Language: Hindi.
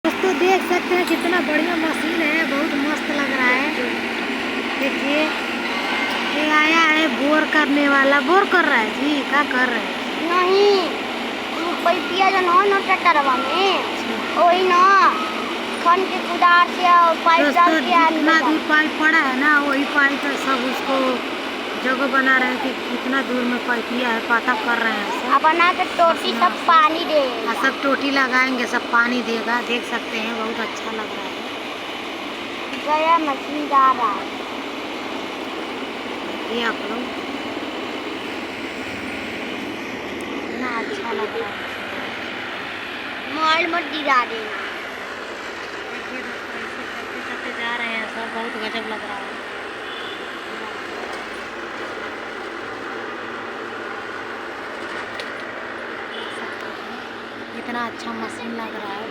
दोस्तों देख सकते हैं कितना बढ़िया मशीन है, बहुत मस्त लग रहा है। देखिए ये आया है बोर करने वाला, बोर कर रहा है जी, क्या कर रहे हैं? नहीं पैपिया जो ना ट्रैक्टरवा में वही ना खन के कुदार से और पाइप डाल के जितना दूर पाइप पड़ा है ना वही पाइप है, सब उसको जगह बना रहे हैं कि कितना दूर में पाइपिया है, पता कर रहे हैं सब। अब बना के टोटी सब पानी दे, सब टोटी लगाएंगे, सब पानी देगा। देख सकते हैं बहुत अच्छा लग रहा है। गया मशीन जा रहा है। ये आप लोग कितना अच्छा लग रहा है। मोबाइल मत गिरा देना। देखिए दोस्तों ऐसे करते करते जा रहे हैं सब, बहुत गजब लग रहा है। देख सकते हैं कितना अच्छा मशीन लग रहा है।